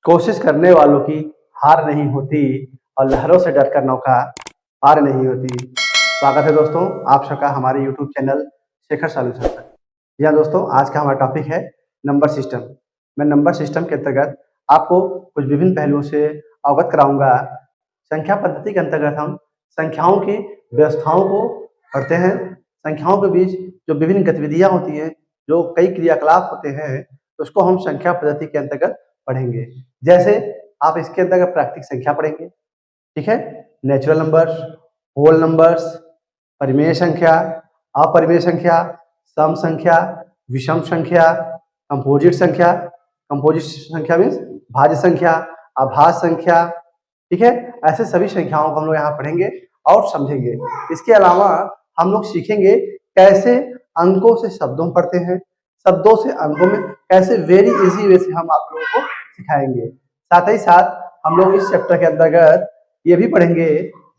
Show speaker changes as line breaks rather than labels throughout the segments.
कोशिश करने वालों की हार नहीं होती और लहरों से डरकर नौका पार नहीं होती। स्वागत है दोस्तों आप सबका हमारे यूट्यूब चैनल शेखर सॉल्यूशन पर। यह दोस्तों आज का हमारा टॉपिक है नंबर सिस्टम। मैं नंबर सिस्टम के अंतर्गत आपको कुछ विभिन्न पहलुओं से अवगत कराऊंगा। संख्या पद्धति के अंतर्गत हम संख्याओं की व्यवस्थाओं को पढ़ते हैं। संख्याओं के बीच जो विभिन्न गतिविधियां होती हैं, जो कई क्रियाकलाप होते हैं, उसको हम संख्या पद्धति के अंतर्गत पढ़ेंगे। जैसे आप इसके अंतर्गत प्राकृतिक संख्या पढ़ेंगे, ठीक है, नेचुरल नंबर्स, होल नंबर्स, परिमेय संख्या, अपरिमेय संख्या, सम संख्या, विषम संख्या, कंपोजिट संख्या। कंपोजिट संख्या मीन्स भाज्य संख्या, अभाज्य संख्या, ठीक है। ऐसे सभी संख्याओं को हम लोग यहाँ पढ़ेंगे और समझेंगे। इसके अलावा हम लोग सीखेंगे कैसे अंकों से शब्दों में पढ़ते हैं, शब्दों से अंकों में कैसे वेरी इजी वे से हम आप लोगों को सिखाएंगे। साथ ही साथ हम लोग इस चैप्टर के अंतर्गत ये भी पढ़ेंगे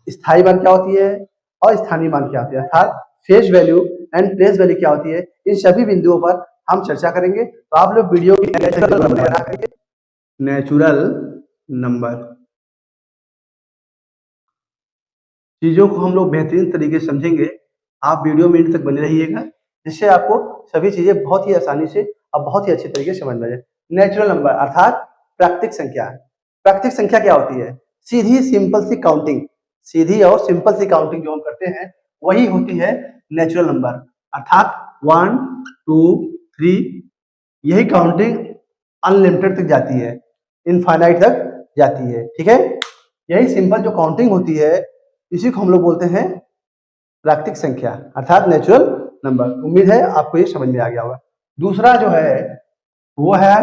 स्थायी मान क्या होती है और स्थानीय मान क्या होती है, अर्थात face value and place value क्या होती है। इन सभी बिंदुओं पर हम चर्चा करेंगे। तो आप लोग वीडियो की नेचुरल नंबर चीजों को हम लोग बेहतरीन तरीके से समझेंगे। आप वीडियो में तक बने रहिएगा, जिससे आपको सभी चीजें बहुत ही आसानी से और बहुत ही अच्छे तरीके से समझ में जाए। नेचुरल नंबर अर्थात प्राकृतिक संख्या। प्राकृतिक संख्या क्या होती है? सीधी सिंपल सी काउंटिंग, सीधी और सिंपल सी काउंटिंग जो हम करते हैं वही होती है नेचुरल नंबर। अर्थात 1 2 3 यही काउंटिंग अनलिमिटेड तक जाती है, इनफाइनाइट तक जाती है, ठीक है। यही सिंपल जो काउंटिंग होती है इसी को हम लोग बोलते हैं प्राकृतिक संख्या अर्थात नेचुरल नंबर। उम्मीद है आपको ये समझ में आ गया होगा। दूसरा जो है वो है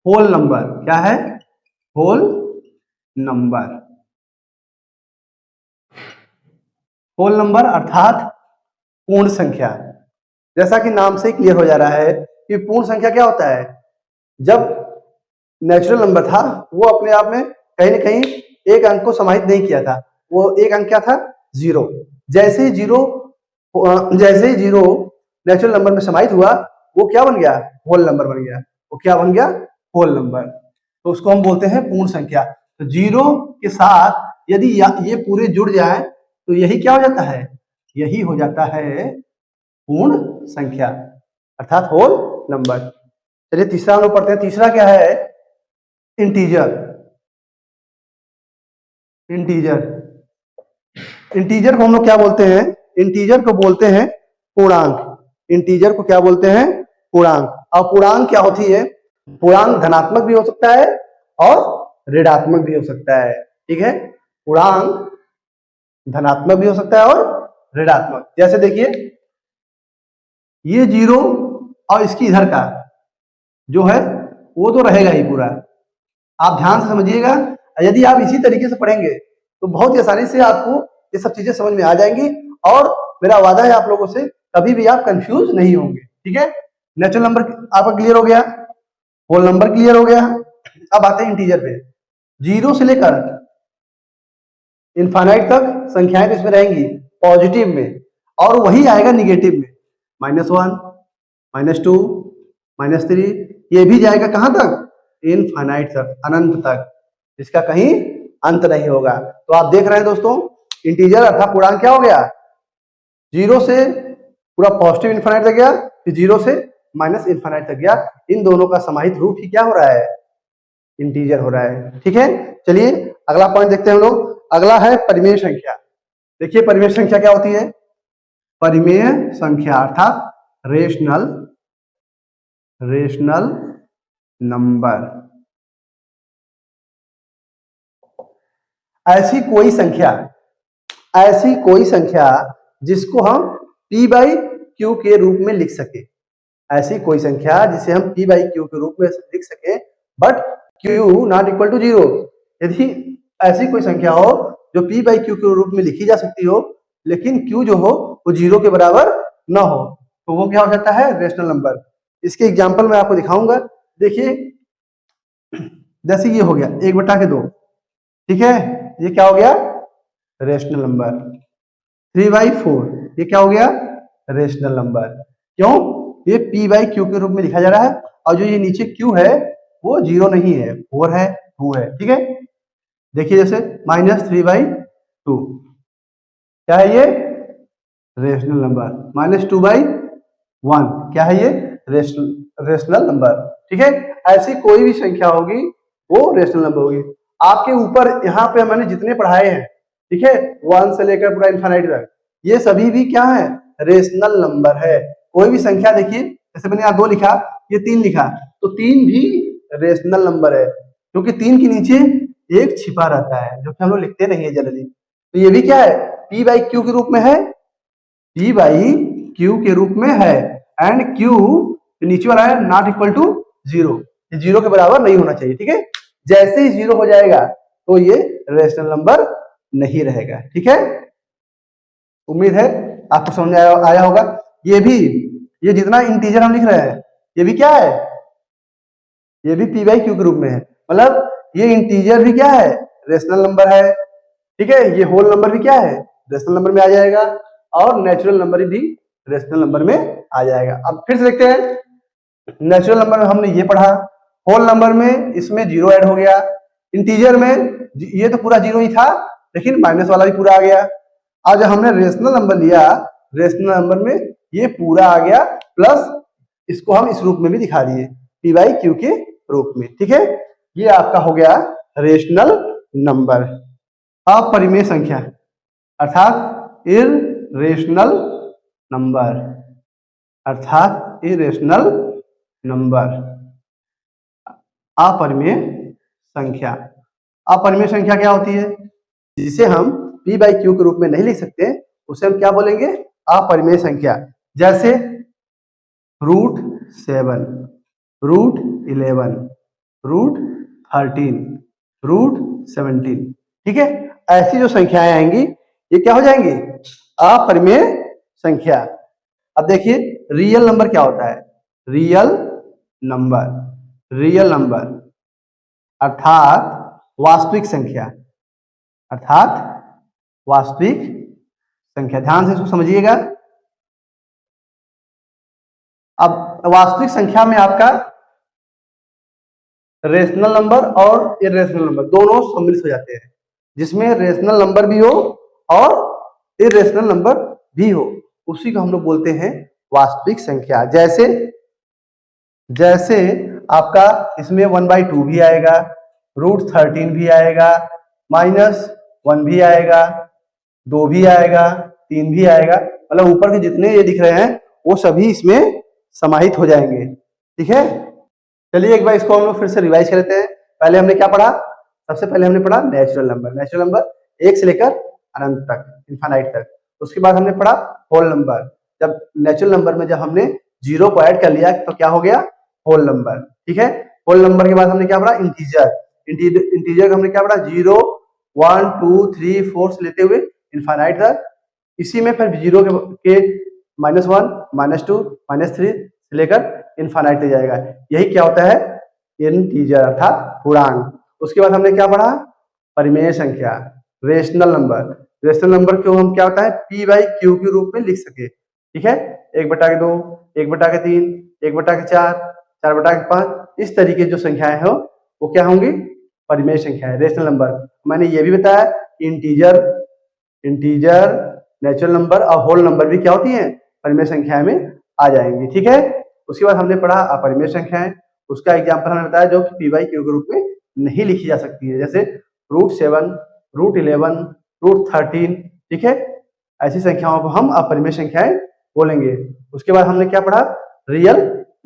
होल नंबर। क्या है? Whole number. होल नंबर अर्थात पूर्ण संख्या। जैसा कि नाम से क्लियर हो जा रहा है कि पूर्ण संख्या क्या होता है। जब नेचुरल नंबर था वो अपने आप में कहीं ना कहीं एक अंक को समाहित नहीं किया था। वो एक अंक क्या था? 0। जैसे ही जीरो नेचुरल नंबर में समाहित हुआ वो क्या बन गया? होल नंबर बन गया। वो क्या बन गया? Whole number. तो उसको हम बोलते हैं पूर्ण संख्या। तो 0 के साथ यदि ये पूरे जुड़ जाए तो यही क्या हो जाता है? यही हो जाता है पूर्ण संख्या अर्थात होल नंबर। चलिए तीसरा हम लोग पढ़ते हैं। तीसरा क्या है? इंटीजर। इंटीजर को हम लोग क्या बोलते हैं? इंटीजर को बोलते हैं पूर्णांक। इंटीजर को क्या बोलते हैं? पूर्णांक। और पूर्णांक क्या होती है? पूर्णांक धनात्मक भी हो सकता है और ऋणात्मक भी हो सकता है, ठीक है। पूर्णांक धनात्मक भी हो सकता है और ऋणात्मक। जैसे देखिए ये 0 और इसकी इधर का जो है वो तो रहेगा ही पूरा। आप ध्यान से समझिएगा। यदि आप इसी तरीके से पढ़ेंगे तो बहुत ही आसानी से आपको ये सब चीजें समझ में आ जाएंगी और मेरा वादा है आप लोगों से कभी भी आप कंफ्यूज नहीं होंगे, ठीक है। नेचुरल नंबर आपका क्लियर हो गया, होल नंबर क्लियर हो गया। अब आते हैं इंटीजर पे। 0 से लेकर इनफाइनाइट तक संख्याएं तो इसमें रहेंगी पॉजिटिव में और वही आएगा निगेटिव में। -1 -2 -3 ये भी जाएगा कहां तक? इनफाइनाइट तक, अनंत तक, इसका कहीं अंत नहीं होगा। तो आप देख रहे हैं दोस्तों इंटीजर अर्थात पूर्णांक क्या हो गया? 0 से पूरा पॉजिटिव इनफाइनाइट तक गया, फिर 0 से माइनस इनफाइनाइट तक गया। इन दोनों का समाहित रूप ही क्या हो रहा है? इंटीजर हो रहा है, ठीक है। चलिए अगला पॉइंट देखते हैं हम लोग। अगला है परिमेय संख्या। देखिए परिमेय संख्या क्या होती है? परिमेय संख्या अर्थात रेशनल नंबर। ऐसी कोई संख्या जिसको हम p/q के रूप में लिख सके। ऐसी कोई संख्या जिसे हम p/q के रूप में लिख सके but q not equal to 0। यदि ऐसी कोई संख्या हो जो p/q के रूप में लिखी जा सकती हो लेकिन q जो हो वो 0 के बराबर ना हो तो वो क्या हो जाता है? Rational number. इसके एग्जांपल मैं आपको दिखाऊंगा। देखिए जैसे ये हो गया 1/2, ठीक है, ये क्या हो गया? Rational number. 3/4 ये क्या हो गया? Rational number. क्यों? ये p/q के रूप में लिखा जा रहा है और जो ये नीचे q है वो 0 नहीं है, 4 है, 2 है। ठीक है, देखिए जैसे -3/2 क्या है ये? Rational number. -2/1 क्या है ये? Rational number. ठीक है, ऐसी कोई भी संख्या होगी वो रेशनल नंबर होगी। आपके ऊपर यहाँ पे मैंने जितने पढ़ाए हैं, ठीक है, 1 से लेकर पूरा इनफाइनाइट तक, ये सभी भी क्या है? रेशनल नंबर है। कोई भी संख्या देखिए, जैसे मैंने यहाँ 2 लिखा, ये 3 लिखा, तो 3 भी रेशनल नंबर है, क्योंकि 3 के नीचे 1 छिपा रहता है, जो कि हम लोग लिखते नहीं है जनरली। तो ये भी क्या है? P/Q के रूप में है, P/Q के रूप में है, एंड Q नीचे वाला है नॉट इक्वल टू 0, ये 0 के बराबर नहीं होना चाहिए। ठीक है, जैसे ही 0 हो जाएगा तो ये रेशनल नंबर नहीं रहेगा। ठीक है, उम्मीद है आपको समझ आया होगा। ये भी, ये जितना इंटीजर हम लिख रहे हैं, ये भी क्या है? ये भी P/Q के रूप में है, मतलब ये इंटीजर भी क्या है? रेशनल नंबर है। ठीक है, ये होल नंबर भी क्या है? रेशनल नंबर में आ जाएगा, और नेचुरल नंबर भी रेशनल नंबर में आ जाएगा। अब फिर से देखते हैं, नेचुरल नंबर में हमने ये पढ़ा, होल नंबर में इसमें 0 ऐड हो गया, इंटीजर में ये तो पूरा 0 ही था, लेकिन माइनस वाला भी पूरा आ गया। आज जब हमने रेशनल नंबर लिया, रेशनल नंबर में ये पूरा आ गया, प्लस इसको हम इस रूप में भी दिखा दिए, P/Q के रूप में। ठीक है, ये आपका हो गया रेशनल नंबर। अपरिमेय संख्या अर्थात इररेशनल नंबर, अर्थात इररेशनल नंबर, अपरिमेय संख्या। अपरिमेय संख्या क्या होती है? जिसे हम P/Q के रूप में नहीं लिख सकते, उसे हम क्या बोलेंगे? अपरिमेय संख्या। जैसे √7, √11, √13, √17। ठीक है, ऐसी जो संख्याएं आएंगी ये क्या हो जाएंगी? अपरिमेय संख्या। अब देखिए रियल नंबर क्या होता है? रियल नंबर, रियल नंबर अर्थात वास्तविक संख्या, अर्थात वास्तविक संख्या। ध्यान से इसको समझिएगा। अब वास्तविक संख्या में आपका रेशनल नंबर और इररेशनल नंबर दोनों सम्मिलित हो जाते हैं, जिसमें रेशनल नंबर भी हो और इररेशनल नंबर भी हो, उसी को हम लोग बोलते हैं वास्तविक संख्या। जैसे जैसे आपका इसमें 1/2 भी आएगा, √13 भी आएगा, -1 भी आएगा, 2 भी आएगा, 3 भी आएगा, मतलब ऊपर के जितने ये दिख रहे हैं वो सभी इसमें समाहित हो जाएंगे। ठीक है, चलिए एक बार इसको हम लोग फिर से रिवाइज कर लेते हैं। पहले हमने क्या पढ़ा? सबसे पहले हमने पढ़ा नेचुरल नंबर। नेचुरल नंबर 1 से लेकर अनंत तक, इनफाइनाइट तक। उसके बाद हमने पढ़ा होल नंबर। जब नेचुरल नंबर में जब हमने 0 को ऐड कर लिया तो क्या हो गया? Whole number. ठीक है, होल नंबर के बाद हमने क्या पढ़ा? इंटीजर। इंटीजर का हमने क्या पढ़ा? 0, 1, 2, 3, 4 से लेते हुए इनफाइनाइट तक। इसी में फिर 0 के -1, -2, -3 से लेकर इनफाइनाइट तक जाएगा। यही क्या होता है? इंटीजर अर्थात पूर्णांक। उसके बाद हमने क्या पढ़ा? परिमेय संख्या, रेशनल नंबर। रेशनल नंबर को हम क्या होता है? P/Q के रूप में लिख सके। ठीक है, 1/2, 1/3, 1/4, 4/5, इस तरीके जो संख्याएं हो वो क्या होंगी? परिमेय संख्याएं, रेशनल नंबर। मैंने ये भी बताया कि इंटीजर, नेचुरल नंबर और होल नंबर भी क्या होती हैं? परिमेय संख्या में आ जाएंगी। ठीक है, उसके बाद हमने पढ़ा अपरिमेय संख्याएं। उसका एग्जाम्पल हमने बताया जो कि P/Q के रूप में नहीं लिखी जा सकती है, जैसे √7, √11, √13। ठीक है, ऐसी संख्याओं को हम अपरिमेय संख्याएं बोलेंगे। उसके बाद हमने क्या पढ़ा? Real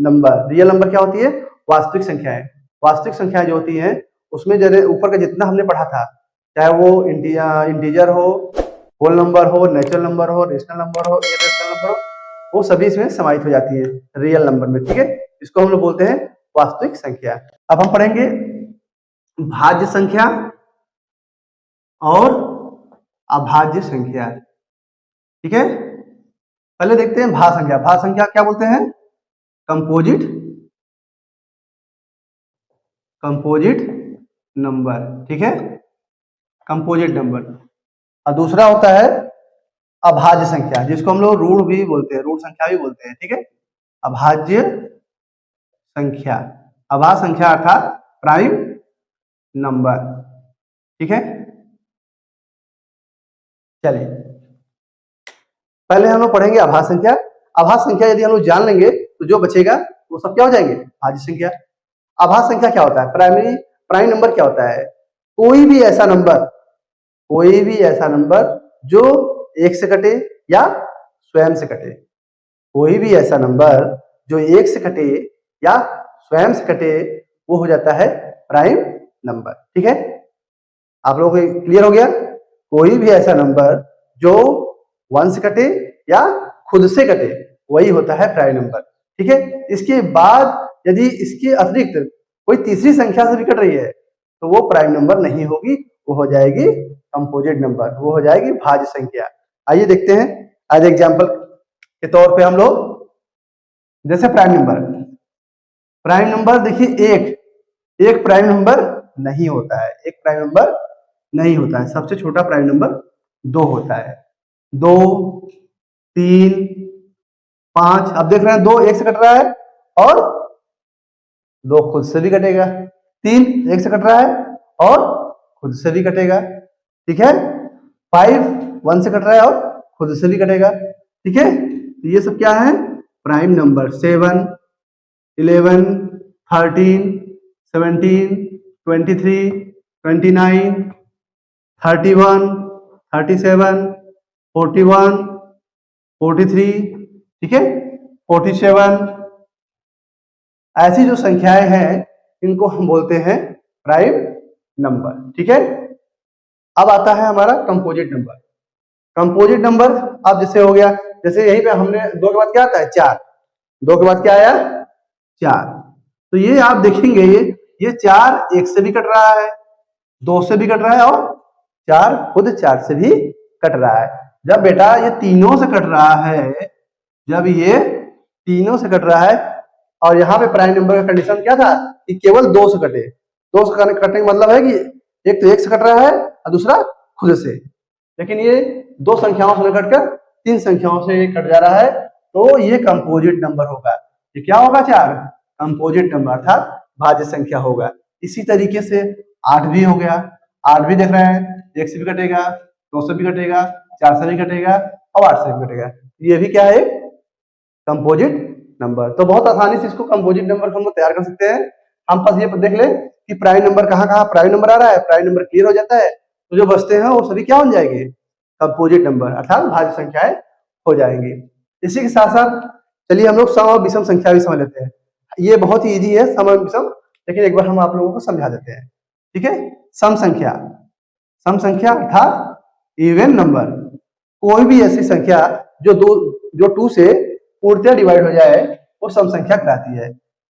number. रियल नंबर क्या होती है? वास्तविक संख्याएं। वास्तविक संख्याएं जो होती हैं उसमें जैसे ऊपर का जितना हमने पढ़ा था, चाहे वो इंटीजर हो, होल नंबर हो, नेचुरल नंबर हो, रेशनल नंबर हो, इररेशनल नंबर हो, वो सभी इसमें समाहित हो जाती है रियल नंबर में। ठीक है, इसको हम लोग बोलते हैं वास्तविक संख्या। अब हम पढ़ेंगे भाज्य संख्या और अभाज्य संख्या। ठीक है, पहले देखते हैं भाज्य संख्या। भाज्य संख्या क्या बोलते हैं? Composite number. ठीक है, कंपोजिट नंबर। और दूसरा होता है अभाज्य संख्या, जिसको हम लोग ऋण भी बोलते हैं, ऋण संख्या भी बोलते हैं। ठीक है, अभाज्य संख्या। अभाज्य संख्या अर्थात प्राइम नंबर। ठीक है, चलिए पहले हम लोग पढ़ेंगे अभाज्य संख्या। अभाज्य संख्या यदि हम लोग जान लेंगे तो जो बचेगा वो सब क्या हो जाएंगे, भाज्य संख्या। अभाज्य संख्या क्या होता है, प्राइम नंबर क्या होता है, कोई भी ऐसा नंबर जो एक से कटे या स्वयं से कटे, कोई भी ऐसा नंबर जो एक से कटे या स्वयं से कटे वो हो जाता है प्राइम नंबर। ठीक है, आप लोगों को क्लियर हो गया। कोई भी ऐसा नंबर जो 1 से कटे या खुद से कटे वही होता है प्राइम नंबर। ठीक है, इसके बाद यदि इसके अतिरिक्त कोई तीसरी संख्या से भी कट रही है तो वो प्राइम नंबर नहीं होगी, वो हो जाएगी कंपोजिट नंबर, वो हो जाएगी भाज्य संख्या। आइए देखते हैं आज एग्जाम्पल के तौर पे हम लोग, जैसे प्राइम नंबर देखिए एक प्राइम नंबर नहीं होता है, एक प्राइम नंबर नहीं होता है। सबसे छोटा प्राइम नंबर 2 होता है। 2, 3, 5, अब देख रहे हैं 2 एक से कट रहा है और 2 खुद से भी कटेगा। 3 एक से कट रहा है और खुद से भी कटेगा। ठीक है, 5 1 से कट रहा है और खुद से भी कटेगा। ठीक है, तो ये सब क्या है, प्राइम नंबर। 7, 11, 13, 17, 23, 29, 31, 37, 41, 43, ठीक है, 47, ऐसी जो संख्याएं हैं इनको हम बोलते हैं प्राइम नंबर। ठीक है, अब आता है हमारा कंपोजिट नंबर। कंपोजिट नंबर अब जैसे हो गया, जैसे यहीं पे हमने 2 के बाद क्या आता है 4, 2 के बाद क्या आया 4, तो ये आप देखेंगे ये 4 1 से भी कट रहा है, 2 से भी कट रहा है और 4 खुद 4 से भी कट रहा है। जब बेटा ये तीनों से कट रहा है, जब ये तीनों से कट रहा है और यहाँ पे प्राइम नंबर का कंडीशन क्या था कि केवल 2 से कटे। 2 से कटने का मतलब है कि एक तो 1 से कट रहा है और दूसरा खुद से, लेकिन ये 2 संख्याओं से कटकर 3 संख्याओं से कट जा रहा है, तो ये कंपोजिट नंबर होगा। ये क्या होगा 4 कंपोजिट नंबर अर्थात भाज्य संख्या होगा। इसी तरीके से 8 भी हो गया। 8 भी देख रहे हैं 1 से भी कटेगा, 2 से भी कटेगा, 4 से भी कटेगा और 8 से भी कटेगा। ये भी क्या है कंपोजिट नंबर। तो बहुत आसानी से इसको कंपोजिट नंबर हम लोग तैयार कर सकते हैं। हम बस ये देख ले कि प्राइम नंबर कहाँ प्राइम नंबर आ रहा है, प्राइम नंबर क्लियर हो जाता है तो जो बचते हैं वो सभी क्या हो जाएंगे कंपोजिट नंबर अर्थात भाज्य संख्याएं हो जाएंगी। इसी के साथ साथ चलिए हम लोग सम और विषम संख्या भी समझ लेते हैं। ये बहुत ही इजी है सम और विषम, लेकिन एक बार हम आप लोगों को समझा देते हैं। ठीक है, सम संख्या अर्थात इवन नंबर, कोई भी ऐसी संख्या जो 2 से पूर्णतः डिवाइड हो जाए वो सम संख्या कहलाती है।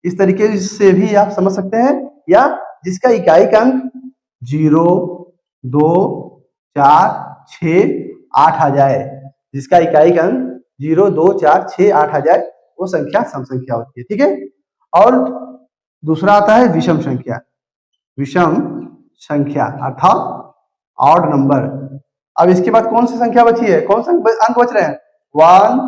इस तरीके से भी आप समझ सकते हैं, या जिसका इकाई का अंक 0, 2, 4, 6, 8 आ जाए, जिसका इकाई का अंक 0, 2, 4, 6, 8 आ जाए वो संख्या सम संख्या होती है। ठीक है, और दूसरा आता है विषम संख्या अर्थात ऑड नंबर। अब इसके बाद कौन सी संख्या बची है, कौन सा अंक बच रहे हैं 1,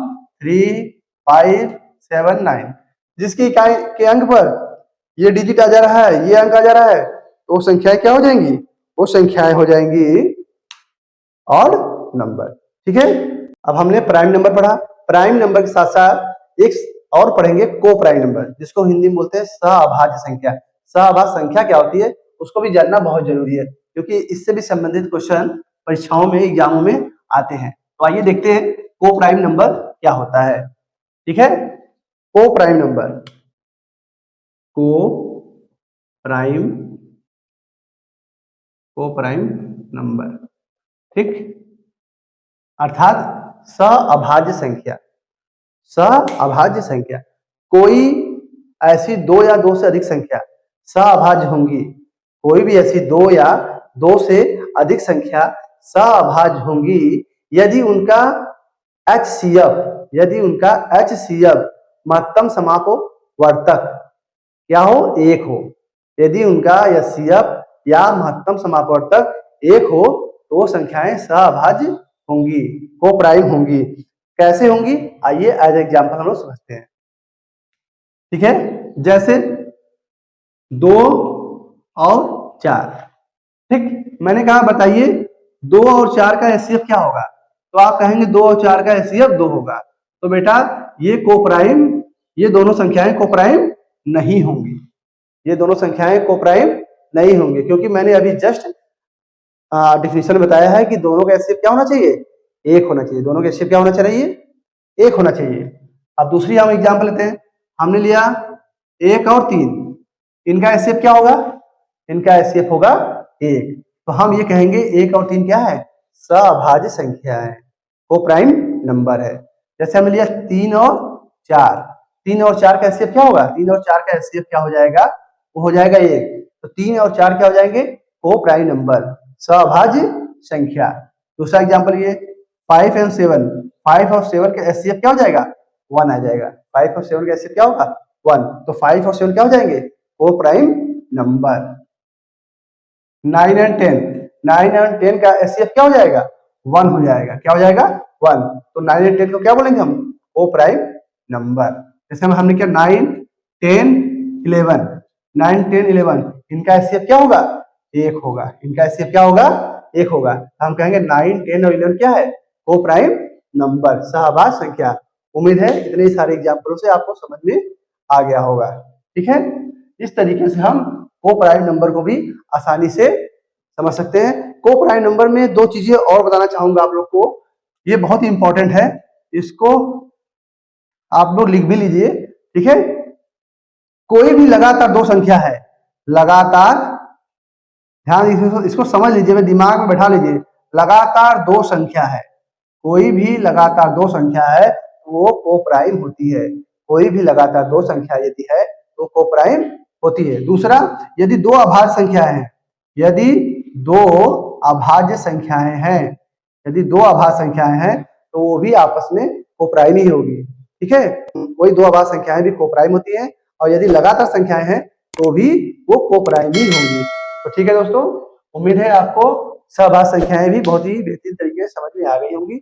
3, 5, 7, 9, जिसकी इकाई के अंक पर ये डिजिट आ जा रहा है, ये अंक आ जा रहा है, तो संख्याएं क्या हो जाएंगी, वो संख्याएं हो जाएंगी ऑड नंबर। ठीक है, अब हमने प्राइम नंबर पढ़ा। प्राइम नंबर के साथ साथ एक और पढ़ेंगे को प्राइम नंबर, जिसको हिंदी में बोलते हैं सहअभाज्य संख्या। सहअभाज्य संख्या क्या होती है उसको भी जानना बहुत जरूरी है, क्योंकि इससे भी संबंधित क्वेश्चन परीक्षाओं में एग्जामों में आते हैं। तो आइए देखते हैं को प्राइम नंबर क्या होता है। ठीक है, को प्राइम नंबर, ठीक, अर्थात सहअभाज्य संख्या। कोई ऐसी 2 या 2 से अधिक संख्या सहअभाज्य होंगी, कोई भी ऐसी 2 या 2 से अधिक संख्या सहअभाज्य होंगी यदि उनका HCF महत्तम समापवर्तक क्या हो 1 हो। यदि उनका HCF या महत्तम समापवर्तक 1 हो तो वो संख्याएं सहअभाज्य होंगी, को प्राइम होंगी। कैसे होंगी आइए एज एग्जाम्पल हम लोग समझते हैं। ठीक है, जैसे 2 और 4। ठीक, मैंने कहा बताइए 2 और 4 का एचसीएफ क्या होगा, तो आप कहेंगे 2 और 4 का एचसीएफ 2 होगा। तो बेटा ये कोप्राइम, ये दोनों संख्याएं कोप्राइम नहीं होंगी, ये दोनों संख्याएं कोप्राइम नहीं होंगी, क्योंकि मैंने अभी जस्ट डिफिनेशन बताया है कि दोनों का एचसीएफ क्या होना चाहिए, 1 होना चाहिए। दोनों का एचसीएफ क्या होना चाहिए, 1 होना चाहिए। अब दूसरी हम एग्जाम्पल लेते हैं। हमने लिया 1 और 3, इनका एचसीएफ क्या होगा, इनका एचसीएफ होगा 1। तो हम ये कहेंगे 1 और 3 क्या है, सभाज्य संख्या है, कोप्राइम नंबर है। जैसे हमने लिया 3 और 4, 3 और 4 का एचसीएफ क्या होगा, 3 और 4 का एचसीएफ क्या हो जाएगा, वो हो जाएगा 1। तो 3 और 4 क्या हो जाएंगे, कोप्राइम नंबर, सभाज्य संख्या। दूसरा एग्जांपल ये 5 और 7, 5 और 7 का एचसीएफ क्या हो जाएगा, 1 आ जाएगा। 5 और 7 का एचसीएफ क्या होगा, 1। तो 5 और 7 क्या हो जाएंगे, कोप्राइम नंबर। 9 और 10, 9 और 10 का एचसीएफ क्या हो जाएगा, 1 हो जाएगा। क्या हो जाएगा, 1। तो 9 और 10 को क्या बोलेंगे हम, कोप्राइम नंबर। जैसे हमने क्या 9, 10, 11, 9, 10, 11, इनका एचसीएफ क्या होगा, 1 होगा। इनका एचसीएफ क्या होगा, 1 होगा। हम कहेंगे 9, 10 और 11 क्या है, कोप्राइम नंबर, सहभाज्य संख्या। उम्मीद है इतने सारे एग्जाम्पलों से आपको समझ में आ गया होगा। ठीक है, इस तरीके से हम कोप्राइम नंबर को भी आसानी से समझ सकते हैं। कोप्राइम नंबर में 2 चीजें और बताना चाहूंगा आप लोग को, ये बहुत ही इंपॉर्टेंट है, इसको आप लोग लिख भी लीजिए। ठीक है, कोई भी लगातार 2 संख्या है, लगातार, ध्यान इसको समझ लीजिए, दिमाग में बैठा लीजिए, लगातार 2 संख्या है, कोई भी लगातार 2 संख्या है वो कोप्राइम होती है। कोई भी लगातार 2 संख्या यदि है तो कोप्राइम होती है। दूसरा, यदि 2 अभाज्य संख्याएं हैं, यदि 2 अभाज्य संख्याएं हैं, यदि 2 अभाज्य संख्याएं हैं तो वो भी आपस में कोप्राइम ही होगी। ठीक है, वही 2 अभाज्य संख्याएं भी कोप्राइम होती हैं, और यदि लगातार संख्याएं हैं तो भी वो कोप्राइम ही होंगी। तो ठीक है दोस्तों, उम्मीद है आपको सहभाज्य संख्याएं भी बहुत ही बेहतरीन तरीके से समझ में आ गई होंगी।